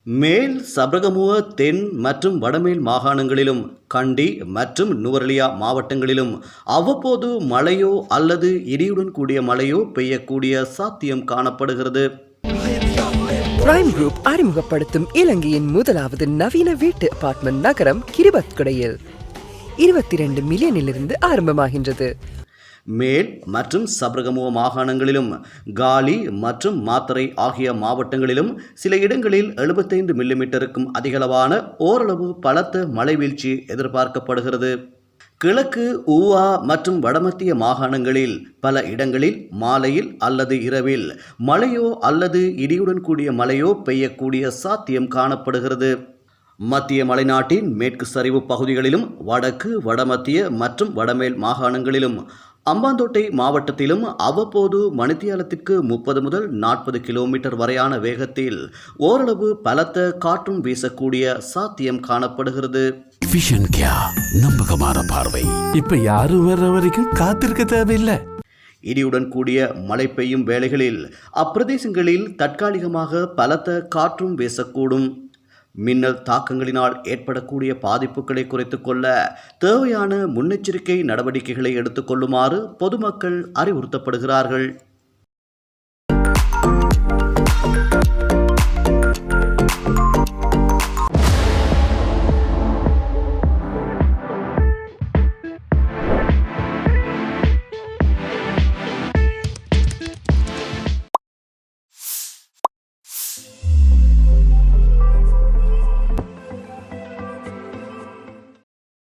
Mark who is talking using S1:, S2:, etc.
S1: மேல் சப்ரகமுவ தென் மற்றும் வடமேல் மாகாணங்களிலும் கண்டி மற்றும் நுவரெலியா மாவட்டங்களிலும் அவ்வப்போது மழையோ அல்லது இடியுடன் கூடிய மழையோ பெய்யக்கூடிய சாத்தியம் காணப்படுகிறது.
S2: பிரைம் குரூப் அறிமுகப்படுத்தும் இலங்கையின் முதலாவது நவீன வீட்டு அபார்ட்மெண்ட் நகரம் கிரிபத்குடையில் 22 மில்லியனிலிருந்து ஆரம்பமாகின்றது.
S1: மேல் மற்றும் சப்ரகமுவ மாகாணங்களிலும் காலி மற்றும் மாத்தறை ஆகிய மாவட்டங்களிலும் சில இடங்களில் 75 மில்லிமீட்டருக்கும் அதிகளவான ஓரளவு பலத்த மழை வீழ்ச்சி எதிர்பார்க்கப்படுகிறது. கிழக்கு ஊவா மற்றும் வடமத்திய மாகாணங்களில் பல இடங்களில் மாலையில் அல்லது இரவில் மழையோ அல்லது இடியுடன் கூடிய மழையோ பெய்யக்கூடிய சாத்தியம் காணப்படுகிறது. மத்திய மலைநாட்டின் மேற்கு சரிவு பகுதிகளிலும் வடக்கு வடமத்திய மற்றும் வடமேல் மாகாணங்களிலும் அம்பாந்தோட்டை மாவட்டத்திலும் அவ்வப்போது மணித்தியாலத்திற்கு 30 முதல் 40 கிலோமீட்டர் வரையான வேகத்தில் ஓரளவு பலத்த காற்றும் வீசக்கூடிய சாத்தியம் காணப்படுகிறது.
S3: விஷன் கியா நம்பகமான பார்வை. இப்ப யாரும் வர்ற வரைக்கும் காத்திருக்க தேவையில்லை.
S1: இடியுடன் கூடிய மழை பெய்யும் வேளைகளில் அப்பிரதேசங்களில் தற்காலிகமாக பலத்த காற்றும் வீசக்கூடும். மின்னல் தாக்கங்களினால் ஏற்படக்கூடிய பாதிப்புகளை குறைத்துக் கொள்ள தேவையான முன்னெச்சரிக்கை நடவடிக்கைகளை எடுத்துக்கொள்ளுமாறு பொதுமக்கள் அறிவுறுத்தப்படுகிறார்கள்.